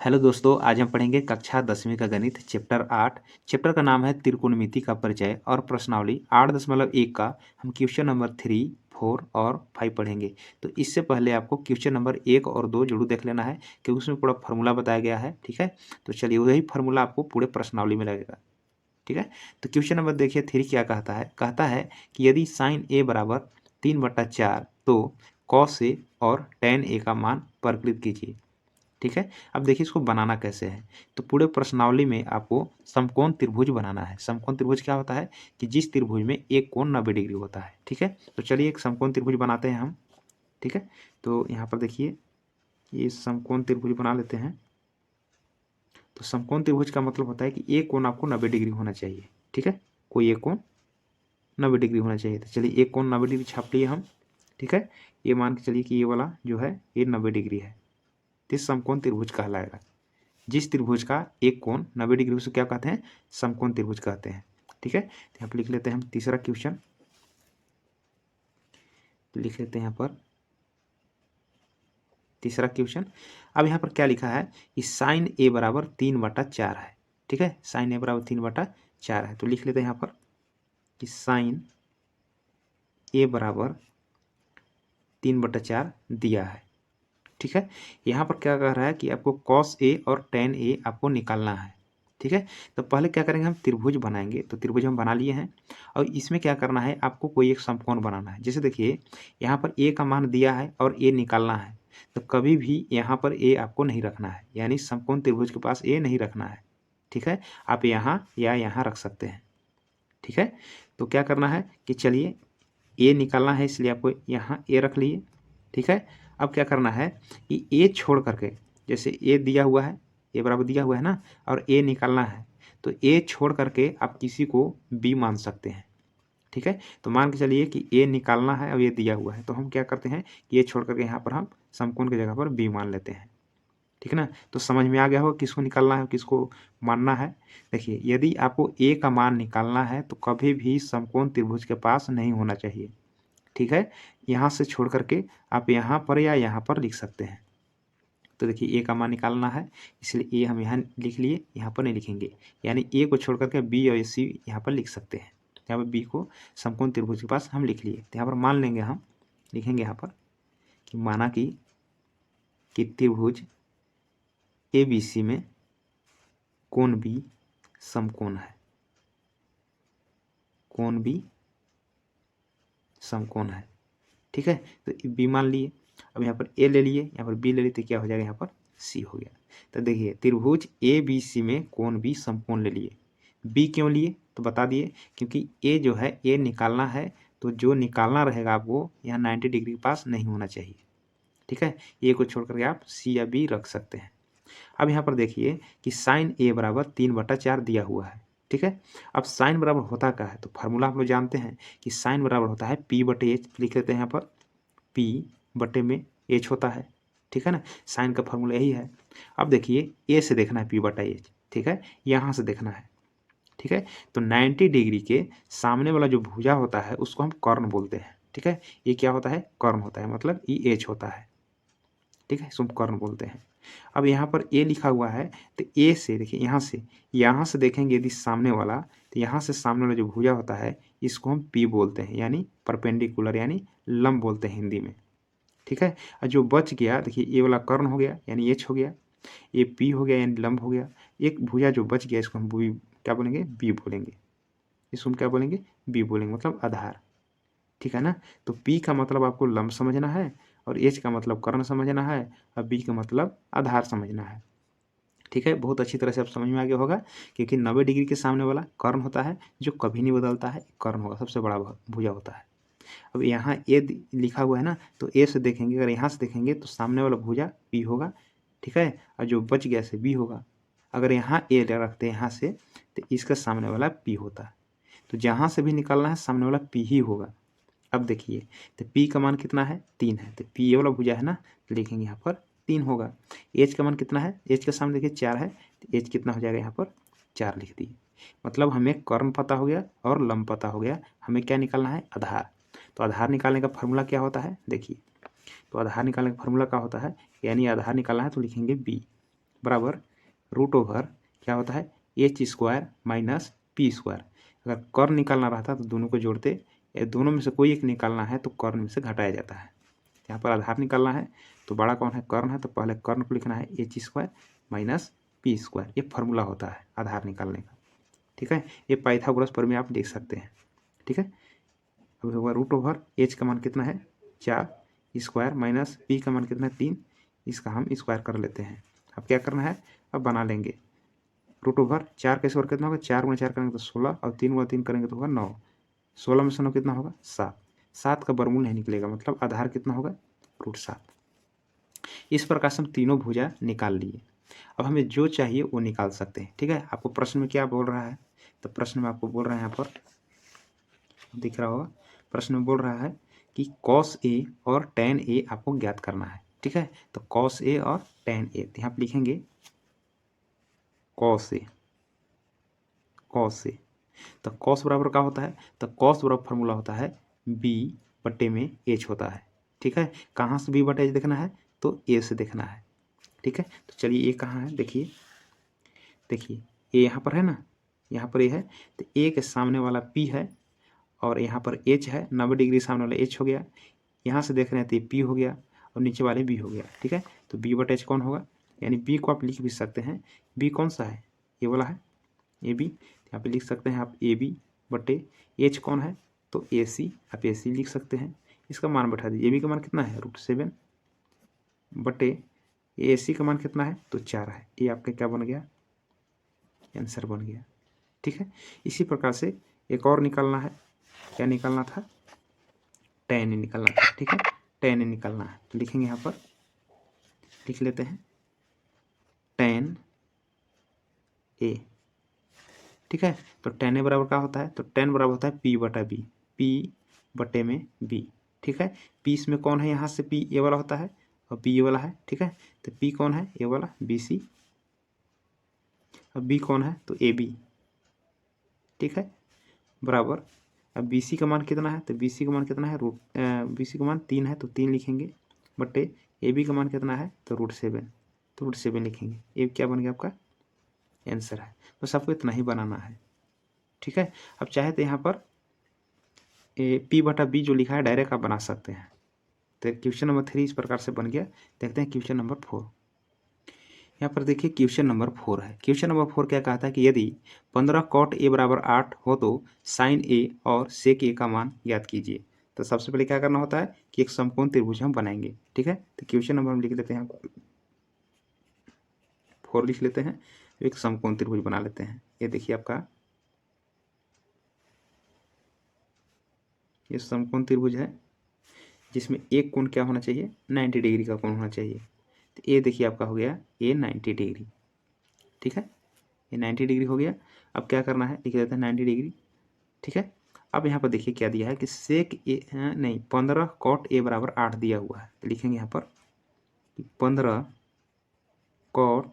Hello दोस्तों, आज हम पढ़ेंगे कक्षा 10वीं का गणित चैप्टर 8। चैप्टर का नाम है त्रिकोणमिति का परिचय और प्रश्नावली 8.1 का हम क्वेश्चन नंबर 3, 4 और 5 पढ़ेंगे। तो इससे पहले आपको क्वेश्चन नंबर 1 और 2 जरूर देख लेना है क्योंकि उसमें पूरा फार्मूला बताया गया है। ठीक है, तो चलिए वही फार्मूला आपको पूरे प्रश्नावली में लगेगा। ठीक है, तो क्वेश्चन नंबर देखिए 3 क्या कहता है कि यदि साइन ए बराबर 3/4 तो कॉस ए और टेन ए का मान परिकलित कीजिए। ठीक है, अब देखिए इसको बनाना कैसे है। तो पूरे प्रश्नावली में आपको समकोण त्रिभुज बनाना है। समकोण त्रिभुज क्या होता है कि जिस त्रिभुज में एक कोण 90 डिग्री होता है। ठीक है, तो चलिए एक समकोण त्रिभुज बनाते हैं हम। ठीक है, तो यहाँ पर देखिए ये समकोण त्रिभुज बना लेते हैं। तो समकोण त्रिभुज का मतलब होता है कि एक कोण आपको 90 डिग्री होना चाहिए। ठीक है, कोई एक कोण 90 डिग्री होना चाहिए। तो चलिए एक कोण 90 डिग्री छाप लिए हम। ठीक है, ये मान के चलिए कि ये वाला जो है ये 90 डिग्री है, तो समकोण त्रिभुज कहलाएगा। जिस त्रिभुज का एक कोण 90 डिग्री उसे क्या कहते हैं? समकोण त्रिभुज कहते हैं। ठीक है, तो यहाँ पर लिख लेते हैं हम तीसरा क्वेश्चन। लिख लेते हैं यहाँ पर तीसरा क्वेश्चन। अब यहाँ पर क्या लिखा है कि साइन ए बराबर 3/4 है। ठीक है, साइन ए बराबर 3/4 है। तो लिख लेते हैं यहाँ पर कि साइन ए बराबर 3/4 दिया है। ठीक है, यहाँ पर क्या कह रहा है कि आपको कॉस ए और टेन ए आपको निकालना है। ठीक है, तो पहले क्या करेंगे हम त्रिभुज बनाएंगे। तो त्रिभुज हम बना लिए हैं और इसमें क्या करना है आपको कोई एक समकोण बनाना है। जैसे देखिए यहाँ पर ए का मान दिया है और ए निकालना है, तो कभी भी यहाँ पर ए आपको नहीं रखना है, यानी समकोण त्रिभुज के पास ए नहीं रखना है। ठीक है, आप यहाँ या यहाँ रख सकते हैं। ठीक है, तो क्या करना है कि चलिए ए निकालना है, इसलिए आपको यहाँ ए रख लिए। ठीक है, अब क्या करना है कि ए छोड़ करके, जैसे ए दिया हुआ है, ए बराबर दिया हुआ है ना, और ए निकालना है, तो ए छोड़ करके आप किसी को बी मान सकते हैं। ठीक है, तो मान के चलिए कि ए निकालना है और ये दिया हुआ है, तो हम क्या करते हैं कि ए छोड़ करके यहाँ पर हम समकोण की जगह पर बी मान लेते हैं। ठीक है ना, तो समझ में आ गया होगा किसको निकालना है किसको मानना है। देखिए यदि आपको ए का मान निकालना है तो कभी भी समकोण त्रिभुज के पास नहीं होना चाहिए। ठीक है, यहाँ से छोड़ करके आप यहाँ पर या यहाँ पर लिख सकते हैं। तो देखिए ए का मान निकालना है, इसलिए ए हम यहाँ लिख लिए, यहाँ पर नहीं लिखेंगे, यानी ए को छोड़ करके बी और सी यहाँ पर लिख सकते हैं। यहाँ पर बी को समकोण त्रिभुज के पास हम लिख लिए, तो यहाँ पर मान लेंगे हम, लिखेंगे यहाँ पर कि माना कि त्रिभुज ए बी सी में कोण बी समकोण है, कोण बी समकोण है। ठीक है, तो बी मान लिए, अब यहाँ पर ए ले लिए, यहाँ पर बी ले लिए, तो क्या हो जाएगा यहाँ पर सी हो गया। तो देखिए त्रिभुज ए बी सी में कोण बी समकोण ले लिए। बी क्यों लिए तो बता दिए, क्योंकि ए जो है ए निकालना है, तो जो निकालना रहेगा आपको यहाँ 90 डिग्री के पास नहीं होना चाहिए। ठीक है, ए को छोड़ करके आप सी या बी रख सकते हैं। अब यहाँ पर देखिए कि साइन ए बराबर 3/4 दिया हुआ है। ठीक है, अब साइन बराबर होता क्या है, तो फार्मूला हम लोग जानते हैं कि साइन बराबर होता है P/H। लिख लेते हैं यहाँ पर P/H होता है। ठीक है ना, साइन का फार्मूला यही है। अब देखिए ए से देखना है P/H। ठीक है, यहाँ से देखना है। ठीक है, तो 90 डिग्री के सामने वाला जो भुजा होता है उसको हम कर्ण बोलते हैं। ठीक है, ये क्या होता है, कर्ण होता है, मतलब EH होता है। ठीक है, इसको कर्ण बोलते हैं। अब यहाँ पर ए लिखा हुआ है, तो ए से देखिए यहाँ से देखेंगे यदि सामने वाला, तो यहाँ से सामने वाला जो भुजा होता है इसको हम पी बोलते हैं, यानी परपेंडिकुलर, यानी लंब बोलते हैं हिंदी में। ठीक है, और जो बच गया देखिए ये वाला कर्ण हो गया यानी एच हो गया, ये पी हो गया यानी लंब हो गया। एक भुजा जो बच गया इसको हम क्या बोलेंगे, बी बोलेंगे। इसको हम क्या बोलेंगे, बी बोलेंगे, मतलब आधार। ठीक है ना, तो पी का मतलब आपको लंब समझना है और एच का मतलब कर्ण समझना है और बी का मतलब आधार समझना है। ठीक है, बहुत अच्छी तरह से आप समझ में आ गया होगा, क्योंकि 90 डिग्री के सामने वाला कर्ण होता है जो कभी नहीं बदलता है, कर्ण होगा, सबसे बड़ा भुजा होता है। अब यहाँ ए लिखा हुआ है ना, तो ए से देखेंगे, अगर यहाँ से देखेंगे तो सामने वाला भुजा पी होगा। ठीक है, और जो बच गया से बी होगा। अगर यहाँ ए रखते हैं यहाँ से, तो इसका सामने वाला पी होता है, तो जहाँ से भी निकलना है सामने वाला पी ही होगा। अब देखिए तो P का मान कितना है, 3 है, तो P ये वाला भुजा है ना, तो लिखेंगे यहाँ पर 3 होगा। H का मान कितना है, H के सामने देखिए 4 है, तो H कितना हो जाएगा यहाँ पर 4 लिख दिए। मतलब हमें कर्ण पता हो गया और लंब पता हो गया, हमें क्या निकालना है, आधार। तो आधार निकालने का फॉर्मूला क्या होता है, देखिए तो आधार निकालने का फॉर्मूला क्या होता है, यानी आधार निकालना है तो लिखेंगे बी। बराबर रूट ओवर क्या होता है H square minus P square. अगर कर्ण निकालना रहता तो दोनों को जोड़ते, ये दोनों में से कोई एक निकालना है तो कर्ण में से घटाया जाता है। यहाँ पर आधार निकालना है तो बड़ा कौन है कर्ण है, तो पहले कर्ण को लिखना है H square minus P square, ये फार्मूला होता है आधार निकालने का। ठीक है, ये पाइथागोरस पर में आप देख सकते हैं। ठीक है, अब होगा रूट ओवर एच का मान कितना है 4 स्क्वायर माइनस पी का मान कितना है 3, इसका हम स्क्वायर कर लेते हैं। अब क्या करना है, अब बना लेंगे रूट ओवर 4 का स्क्वायर कितना होगा 4 गुणा 4 करेंगे तो 16 और 3 गुणा 3 करेंगे तो होगा 9, 16 में से 9 कितना होगा 7, 7 का वर्गमूल नहीं निकलेगा, मतलब आधार कितना होगा √7। इस प्रकार से हम तीनों भुजा निकाल लिए। अब हमें जो चाहिए वो निकाल सकते हैं। ठीक है, आपको प्रश्न में क्या बोल रहा है, तो प्रश्न में आपको बोल रहा है, यहाँ पर दिख रहा होगा, प्रश्न में बोल रहा है कि cos A और tan A आपको ज्ञात करना है। ठीक है, तो cos A और tan A, यहाँ पर लिखेंगे cos A, cos A, तो cos बराबर क्या होता है, तो cos बराबर फार्मूला होता है b बटे में h होता है। ठीक है, कहाँ से b बटे h देखना है, तो a से देखना है। ठीक है, तो चलिए a कहाँ है, देखिए देखिए a यहाँ पर है ना, यहाँ पर a है, तो a के सामने वाला p है और यहाँ पर h है, 90 डिग्री सामने वाला h हो गया, यहाँ से देख रहे हैं तो ये p हो गया और नीचे वाले b हो गया। ठीक है, तो b बटे h कौन होगा, यानी b को आप लिख भी सकते हैं, b कौन सा है, ये वाला है ए बी, यहाँ पे लिख सकते हैं आप ए बी बटे एच कौन है, तो ए सी, आप ए सी लिख सकते हैं। इसका मान बैठा दीजिए, ए बी का मान कितना है √7 बटे ए सी का मान कितना है, तो 4 है। ये आपका क्या बन गया, आंसर बन गया। ठीक है, इसी प्रकार से एक और निकालना है, क्या निकालना था, tan निकालना था। ठीक है, tan निकालना है तो लिखेंगे यहाँ पर, लिख लेते हैं tan A। ठीक है, तो tan A बराबर क्या होता है, तो tan बराबर होता है P बटा B, P बटे में B। ठीक है, P इसमें कौन है, यहाँ से P ये वाला होता है और B ये वाला है। ठीक है, तो P कौन है, ये वाला BC, अब B कौन है, तो AB। ठीक है, बराबर अब BC का मान कितना है, तो BC का मान कितना है, BC का मान 3 है तो 3 लिखेंगे बटे AB का मान कितना है, तो √7, तो √7 लिखेंगे। ये क्या बन गया आपका आंसर है। बस आपको इतना ही बनाना है। ठीक है, अब चाहे तो यहाँ पर P बटा B जो लिखा है डायरेक्ट आप बना सकते हैं। तो क्वेश्चन नंबर 3 इस प्रकार से बन गया। देखते हैं क्वेश्चन नंबर 4। यहाँ पर देखिए क्वेश्चन नंबर 4 है। क्वेश्चन नंबर 4 क्या कहता है कि यदि 15 cot A बराबर 8 हो तो sin A और sec A का मान ज्ञात कीजिए। तो सबसे पहले क्या करना होता है कि एक समकोण त्रिभुज हम बनाएंगे। ठीक है, तो क्वेश्चन नंबर हम लिख लेते हैं 4 लिख लेते हैं, एक समकोण त्रिभुज बना लेते हैं। ये देखिए आपका ये समकोण त्रिभुज है जिसमें एक कोण क्या होना चाहिए, 90 डिग्री का कोण होना चाहिए। तो ये देखिए आपका हो गया ये 90 डिग्री। ठीक है, ये 90 डिग्री हो गया। अब क्या करना है, लिख देते हैं 90 डिग्री। ठीक है, अब यहाँ पर देखिए क्या दिया है कि सेक ए नहीं 15 cot A बराबर 8 दिया हुआ है, तो लिखेंगे यहाँ पर 15 cot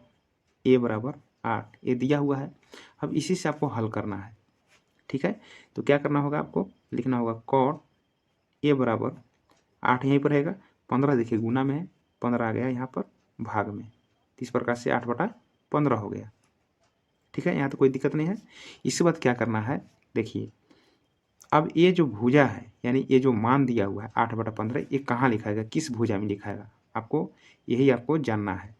A बराबर 8 ये दिया हुआ है। अब इसी से आपको हल करना है। ठीक है, तो क्या करना होगा, आपको लिखना होगा cot A बराबर 8 यहीं पर रहेगा, 15 देखिए गुना में है, 15 आ गया यहाँ पर भाग में, तो इस प्रकार से 8/15 हो गया। ठीक है, यहाँ तो कोई दिक्कत नहीं है। इसके बाद क्या करना है, देखिए अब ये जो भुजा है यानी ये जो मान दिया हुआ है 8/15, ये कहाँ लिखाएगा, किस भुजा में लिखाएगा, आपको यही आपको जानना है।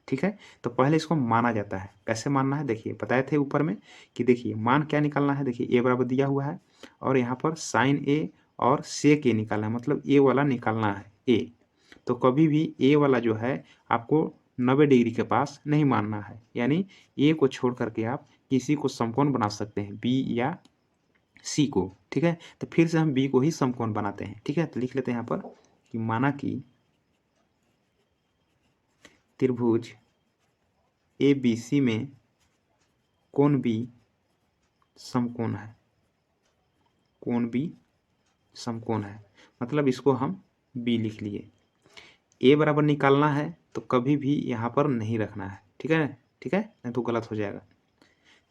ठीक है, तो पहले इसको माना जाता है। कैसे मानना है, देखिए बताए थे ऊपर में कि देखिए मान क्या निकालना है, देखिए A बराबर दिया हुआ है और यहाँ पर sin A और sec A निकालना है, मतलब A वाला निकालना है A। तो कभी भी A वाला जो है आपको 90 डिग्री के पास नहीं मानना है, यानी A को छोड़ करके आप किसी को समकोण बना सकते हैं, B या C को। ठीक है, तो फिर से हम B को ही समकोण बनाते हैं। ठीक है, तो लिख लेते हैं यहाँ पर कि माना कि त्रिभुज ABC में कोण B समकोण है, कोण B समकोण है, मतलब इसको हम B लिख लिए। A बराबर निकालना है तो कभी भी यहाँ पर नहीं रखना है। ठीक है, ठीक है, नहीं तो गलत हो जाएगा।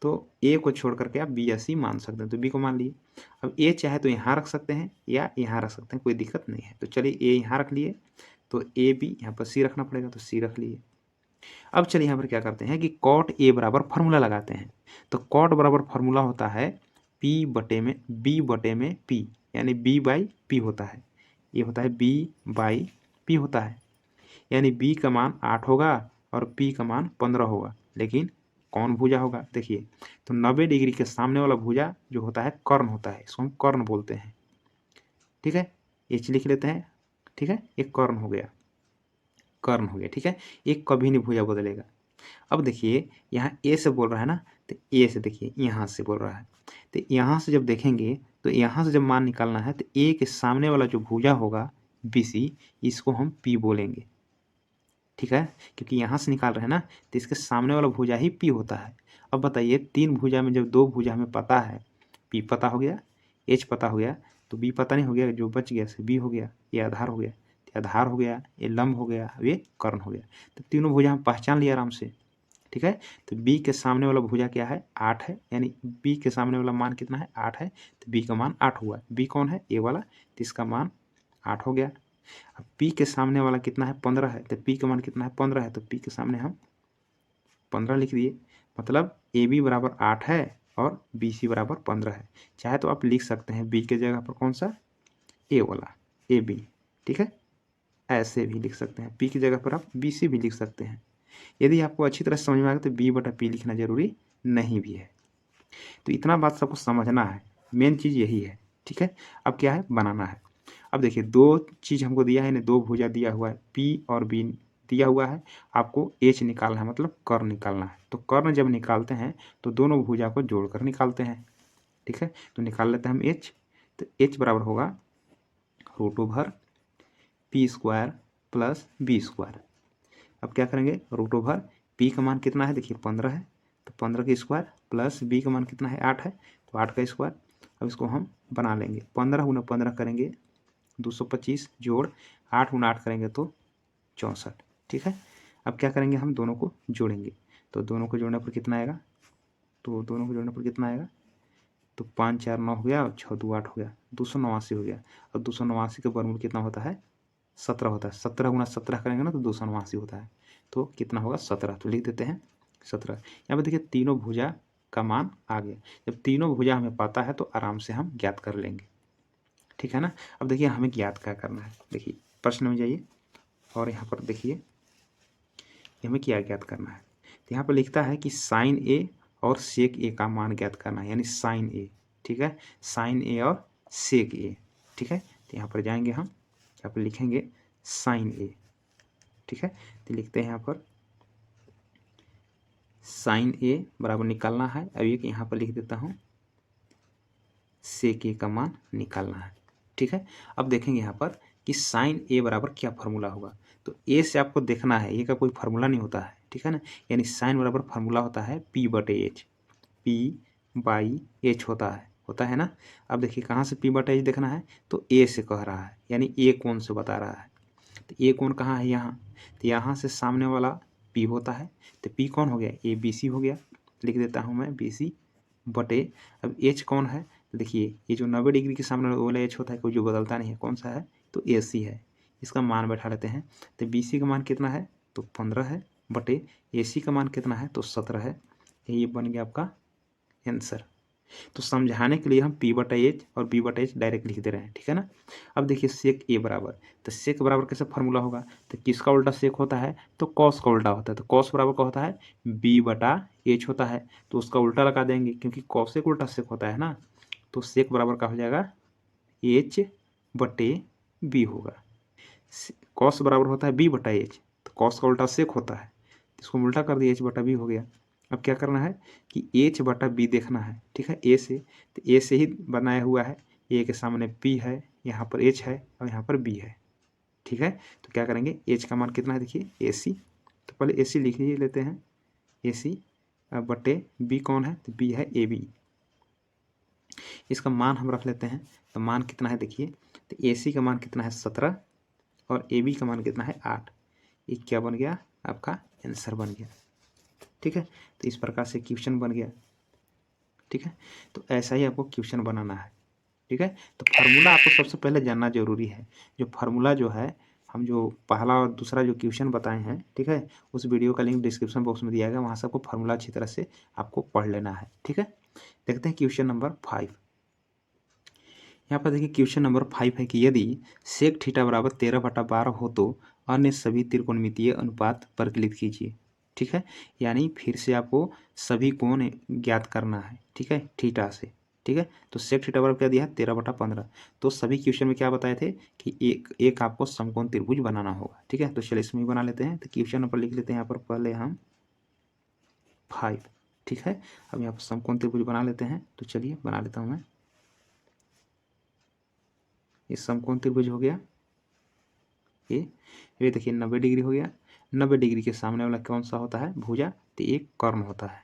तो A को छोड़ करके आप B या C मान सकते हैं, तो B को मान लिए। अब A चाहे तो यहाँ रख सकते हैं या यहाँ रख सकते हैं, कोई दिक्कत नहीं है। तो चलिए A यहाँ रख लिए, तो A B यहाँ पर C रखना पड़ेगा, तो C रख लिए। अब चलिए यहाँ पर क्या करते हैं कि कॉट ए बराबर फार्मूला लगाते हैं। तो कॉट बराबर फार्मूला होता है बी बटे में पी, यानी बी बाई पी होता है। ये होता है बी बाई पी होता है, यानी बी का मान 8 होगा और पी का मान 15 होगा। लेकिन कौन भुजा होगा, देखिए तो 90 डिग्री के सामने वाला भुजा जो होता है कर्ण होता है, इसको हम कर्ण बोलते हैं। ठीक है, एच लिख लेते हैं। ठीक है, एक कर्ण हो गया, कर्ण हो गया। ठीक है, एक कभी नहीं भुजा बदलेगा। अब देखिए यहाँ ए से बोल रहा है ना, तो ए से देखिए यहाँ से बोल रहा है, तो यहाँ से जब देखेंगे तो यहाँ से जब मान निकालना है तो ए के सामने वाला जो भुजा होगा बी सी, इसको हम पी बोलेंगे। ठीक है, क्योंकि यहाँ से निकाल रहे हैं ना, तो इसके सामने वाला भुजा ही पी होता है। अब बताइए 3 भुजा में जब 2 भुजा हमें पता है, पी पता हो गया, एच पता हो गया, तो बी पता नहीं हो गया, जो बच गया से बी हो गया, ये आधार हो गया, ये आधार हो गया, ये लंब हो गया, ये कर्ण हो गया। तो तीनों भुजा हम पहचान लिया आराम से। ठीक है, तो बी के सामने वाला भुजा क्या है, 8 है, यानी बी के सामने वाला मान कितना है, 8 है, तो बी का मान 8 हुआ। बी कौन है, ए वाला, तो इसका मान 8 हो गया। अब पी के सामने वाला कितना है, 15 है, तो पी का मान कितना है, 15 है, तो पी के सामने हम 15 लिख दिए। मतलब ए बी बराबर 8 है और बी सी बराबर 15 है। चाहे तो आप लिख सकते हैं बी के जगह पर कौन सा, ए वाला, ए बी। ठीक है, ऐसे भी लिख सकते हैं, पी की जगह पर आप बी सी भी लिख सकते हैं। यदि आपको अच्छी तरह समझ में आ गया तो बी बटा पी लिखना जरूरी नहीं भी है। तो इतना बात सबको समझना है, मेन चीज़ यही है। ठीक है, अब क्या है, बनाना है। अब देखिए 2 चीज़ हमको दिया है, 2 भुजा दिया हुआ है, पी और बी दिया हुआ है, आपको एच निकालना है, मतलब कर्ण निकालना है। तो कर्ण जब निकालते हैं तो दोनों भुजा को जोड़कर निकालते हैं। ठीक है, तो निकाल लेते हैं हम एच। तो एच बराबर होगा √ P square plus B square. अब क्या करेंगे, √ पी का मान कितना है, देखिए 15 है, तो 15 का स्क्वायर प्लस बी का मान कितना है, 8 है, तो 8 का स्क्वायर। अब इसको हम बना लेंगे, 15 गुना 15 करेंगे 225, जोड़ 8 गुना 8 करेंगे तो 64। ठीक है, अब क्या करेंगे, हम दोनों को जोड़ेंगे। तो दोनों को जोड़ने पर कितना आएगा, तो 5 4 9 हो गया और 6 2 8 हो गया, 289 हो गया। और 289 का वर्गमूल कितना होता है, 17 होता है। 17 गुना 17 करेंगे ना तो 289 होता है, तो कितना होगा 17, तो लिख देते हैं 17। यहाँ पर देखिए तीनों भुजा का मान आ गया। जब तीनों भुजा हमें पता है तो आराम से हम ज्ञात कर लेंगे। ठीक है ना। अब देखिए हमें ज्ञात क्या करना है, देखिए प्रश्न में जाइए और यहाँ पर देखिए हमें क्या ज्ञात करना है। तो यहाँ पर लिखता है कि साइन ए और सेक ए का मान ज्ञात करना है, यानी साइन ए। ठीक है, साइन ए और सेक ए। ठीक है, तो यहाँ पर जाएंगे हम, यहाँ पर लिखेंगे साइन ए। ठीक है, तो लिखते हैं यहाँ पर साइन ए बराबर निकालना है। अब एक यहाँ पर लिख देता हूँ सेक ए का मान निकालना है। ठीक है, अब देखेंगे यहाँ पर कि साइन ए बराबर क्या फार्मूला होगा। तो ए से आपको देखना है, ए का कोई फार्मूला नहीं होता है। ठीक है ना, यानी साइन बराबर फार्मूला होता है पी बटे एच, पी बाई एच होता है ना। अब देखिए कहाँ से पी बटे एच देखना है, तो ए से कह रहा है, यानी ए कौन से बता रहा है। तो ए कौन कहाँ है, यहाँ, तो यहाँ से सामने वाला पी होता है, तो पी कौन हो गया, ए बी सी हो गया। लिख देता हूँ मैं बी सी बटे, अब एच कौन है, तो देखिए ये जो 90 डिग्री के सामने वाला एच होता है, कोई जो बदलता नहीं है, कौन सा है, तो ए सी है। इसका मान बैठा लेते हैं, तो बी सी का मान कितना है, तो 15 है, बटे ए सी का मान कितना है, तो 17 है। ये बन गया आपका आंसर। तो समझाने के लिए हम पी बटा एच और बी बटा एच डायरेक्ट लिख दे रहे हैं। ठीक है ना। अब देखिए सेक ए बराबर, तो सेक बराबर कैसे फार्मूला होगा, तो किसका उल्टा सेक होता है, तो कॉस का उल्टा होता है। तो कॉस बराबर का होता है बी बटा एच होता है, तो उसका उल्टा लगा देंगे, क्योंकि कॉसेक उल्टा सेक होता है ना। तो सेक बराबर का हो जाएगा एच बटे बी होगा। कॉस बराबर होता है बी बटा एच, तो कॉस का उल्टा सेक होता है, इसको उल्टा कर दिया, एच बटा बी हो गया। अब क्या करना है कि एच बटा बी देखना है। ठीक है, ए से, तो ए से ही बनाया हुआ है, ए के सामने पी है, यहाँ पर एच है और यहाँ पर बी है। ठीक है, तो क्या करेंगे, एच का मान कितना है, देखिए ए सी, तो पहले ए सी लिख ही लेते हैं, ए सी बटे बी कौन है, तो बी है ए बी। इसका मान हम रख लेते हैं, तो मान कितना है देखिए, तो ए सी का मान कितना है 17 और ए बी का मान कितना है 8। ये क्या बन गया, आपका आंसर बन गया। ठीक है, तो इस प्रकार से क्वेश्चन बन गया। ठीक है, तो ऐसा ही आपको क्वेश्चन बनाना है। ठीक है, तो फार्मूला आपको सबसे पहले जानना जरूरी है। जो फार्मूला जो है हम जो पहला और दूसरा जो क्वेश्चन बताए हैं, ठीक है, उस वीडियो का लिंक डिस्क्रिप्शन बॉक्स में दिया गया, वहाँ से आपको फार्मूला अच्छी तरह से आपको पढ़ लेना है। ठीक है, देखते हैं क्वेश्चन नंबर 5। यहाँ पर देखिए क्वेश्चन नंबर 5 है कि यदि सेक थीटा बराबर 13/12 हो तो अन्य सभी त्रिकोणमितीय अनुपात परिकलित कीजिए। ठीक है, यानी फिर से आपको सभी कोण ज्ञात करना है। ठीक है, थीटा से। ठीक है, तो सेक थीटा बराबर क्या दिया है 13/15। तो सभी क्वेश्चन में क्या बताए थे कि एक आपको समकोण त्रिभुज बनाना होगा। ठीक है, तो चलिए इसमें बना लेते हैं। तो क्वेश्चन नंबर लिख लेते हैं यहाँ पर पहले हम 5। ठीक है, अब यहाँ पर समकोण त्रिभुज बना लेते हैं। तो चलिए बना लेता हूँ मैं। ये समकोण त्रिभुज हो गया। ये देखिए 90 डिग्री हो गया। 90 डिग्री के सामने वाला कौन सा होता है भुजा, तो एक कर्ण होता है।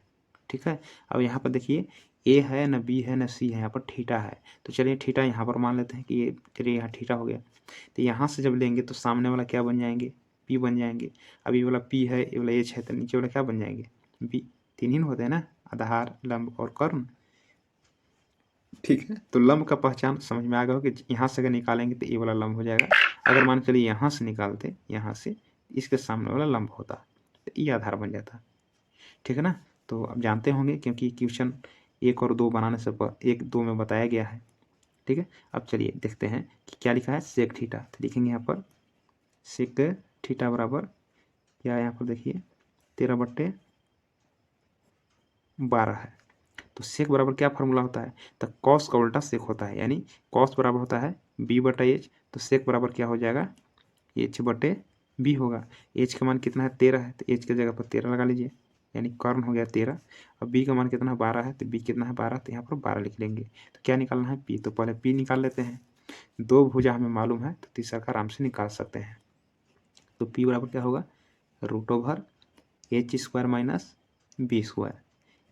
ठीक है, अब यहाँ पर देखिए ए है न बी है न सी है, यहाँ पर थीटा है। तो चलिए थीटा यहाँ पर मान लेते हैं कि ये, चलिए यहाँ थीटा हो गया। तो यहाँ से जब लेंगे तो सामने वाला क्या बन जाएंगे, पी बन जाएंगे। अब ये वाला पी है, ये वाला एच है, तो नीचे वाला क्या बन जाएंगे बी। तीन ही होते हैं ना, आधार, लंब और कर्ण। ठीक है, तो लंब का पहचान समझ में आ गया हो कि यहाँ से अगर निकालेंगे तो ये वाला लंब हो जाएगा। अगर मान चलिए यहाँ से निकालते, यहाँ से इसके सामने वाला लंब होता तो ये आधार बन जाता। ठीक है ना, तो अब जानते होंगे क्योंकि क्वेश्चन 1 और 2 बनाने से 1, 2 में बताया गया है। ठीक है, अब चलिए देखते हैं कि क्या लिखा है सेक थीटा। तो लिखेंगे यहाँ पर सेक थीटा बराबर क्या, यहाँ पर देखिए 13/12 है। तो सेक बराबर क्या फार्मूला होता है, तो कॉस का उल्टा सेक होता है, यानी कॉस बराबर होता है b/h। तो सेक बराबर क्या हो जाएगा h/b होगा। h का मान कितना है 13 है, तो h की जगह पर 13 लगा लीजिए, यानी कर्ण हो गया 13। अब b का मान कितना है 12 है, तो b कितना है 12, तो यहाँ पर 12 लिख लेंगे। तो क्या निकालना है p, तो पहले p निकाल लेते हैं। दो भुजा हमें मालूम है तो तीसरा का आराम से निकाल सकते हैं। तो p बराबर क्या होगा √h² - b²।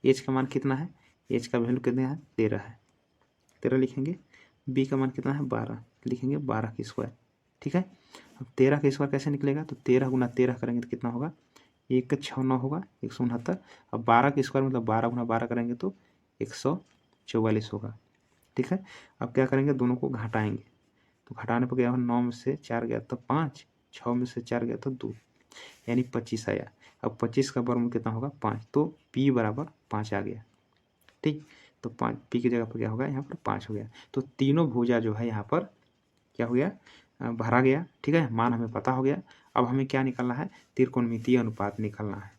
h का मान कितना है, h का वैल्यू कितना है 13 है, 13 लिखेंगे। b का मान कितना है 12, लिखेंगे 12 की स्क्वायर। ठीक है, अब 13 का स्क्वायर कैसे निकलेगा, तो 13 × 13 करेंगे तो कितना होगा 1×6=9 होगा 169। अब 12 का स्क्वायर मतलब 12 × 12 करेंगे तो 144 होगा। ठीक है, अब क्या करेंगे दोनों को घटाएंगे, तो घटाने पर क्या होगा 9 में से 4 गया तो 5, 6 में से 4 गया तो 2, यानी 25 आया। अब 25 का वर्गमूल कितना होगा 5, तो p बराबर 5 आ गया। ठीक, तो 5 p की जगह पर क्या होगा यहाँ पर 5 हो गया। तो तीनों भुजा जो है यहाँ पर क्या हो गया भरा गया। ठीक है, मान हमें पता हो गया। अब हमें क्या निकालना है, त्रिकोणमितीय अनुपात निकालना है।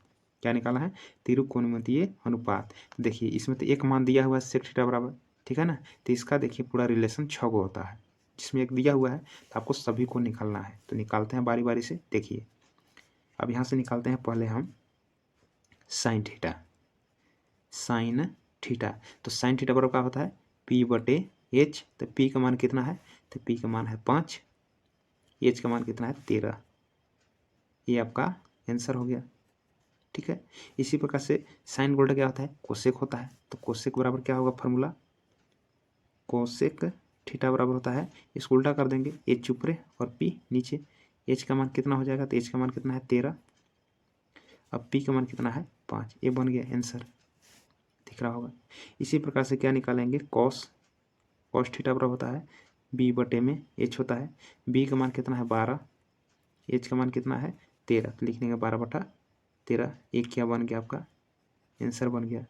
क्या निकालना है, त्रिकोणमितीय अनुपात। देखिए इसमें तो एक मान दिया हुआ है सेक थीटा बराबर, ठीक है ना, तो इसका देखिए पूरा रिलेशन 6 गो होता है, जिसमें एक दिया हुआ है तो आपको सभी को निकालना है। तो निकालते हैं बारी बारी से। देखिए अब यहाँ से निकालते हैं पहले हम साइन थीटा। साइन थीटा, तो साइन थीटा बराबर क्या होता है p/h। तो p का मान कितना है, तो p का मान है 5, h का मान कितना है 13। ये आपका आंसर हो गया। ठीक है, इसी प्रकार से साइन का उल्टा क्या होता है कोसेक होता है। तो कोसेक बराबर क्या होगा फार्मूला, कोसेक थीटा बराबर होता है, इसको उल्टा कर देंगे h ऊपर और p नीचे। h का मान कितना हो जाएगा, तो h का मान कितना है 13। अब p का मान कितना है 5, ये बन गया आंसर, दिख रहा होगा। इसी प्रकार से क्या निकालेंगे कॉस थीटा बराबर होता है b/h होता है। b का मान कितना है 12, h का मान कितना है 13, तो लिख देंगे 12/13। एक क्या बन गया आपका आंसर बन गया।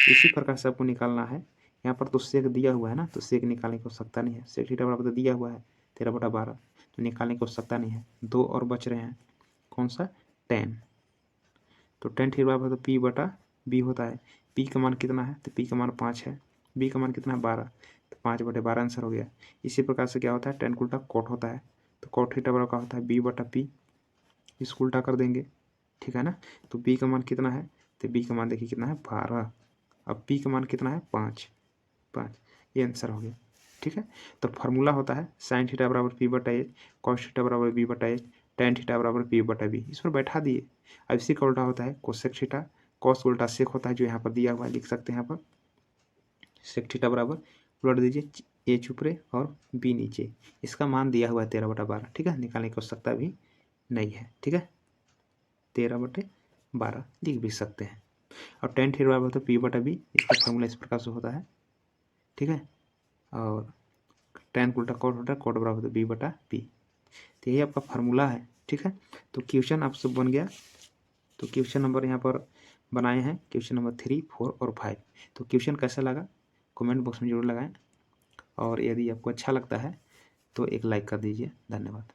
इसी प्रकार से आपको निकालना है। यहाँ पर तो सेक दिया हुआ है ना, तो सेक निकालने की आवश्यकता नहीं है। सेक थीटा बराबर तो दिया हुआ है 13/12, तो निकालने की आवश्यकता नहीं है। दो और बच रहे हैं, कौन सा tan। तो tan थीटा बराबर तो p/b होता है। p का मान कितना है, तो p का मान 5 है, b का मान कितना है 12, तो 5/12 आंसर हो गया। इसी प्रकार से क्या होता है tan का उल्टा cot होता है। तो cot थीटा बराबर क्या होता है b/p, इसको उल्टा कर देंगे। ठीक है ना, तो b का मान कितना है, तो b का मान देखिए कितना है 12। अब p का मान कितना है 5, ये आंसर हो गया। ठीक है, तो फार्मूला होता है साइन थीटा बराबर p/h, कॉस थीटा बराबर b/h, tan थीटा बराबर p/b। इस पर बैठा दिए। अब इसी का उल्टा होता है कोसेक थीटा, कॉस उल्टा सेक होता है, जो यहाँ पर दिया हुआ है लिख सकते हैं यहाँ पर सेक थीटा बराबर उलट दीजिए h ऊपर और b नीचे। इसका मान दिया हुआ है 13/12। ठीक है, निकालने की आवश्यकता भी नहीं है। ठीक है, 13/12 लिख भी सकते हैं। और tan थीटा बराबर तो p/b, इसका फॉर्मूला इस प्रकार से होता है। ठीक है, और tan उल्टा कॉट होता है, कॉट बराबर तो b/p। तो यही आपका फार्मूला है। ठीक है, तो क्वेश्चन आपसे बन गया। तो क्वेश्चन नंबर यहाँ पर बनाए हैं, क्वेश्चन नंबर 3, 4 और 5। तो क्वेश्चन कैसा लगा कमेंट बॉक्स में जरूर लगाएं, और यदि आपको अच्छा लगता है तो एक लाइक कर दीजिए। धन्यवाद।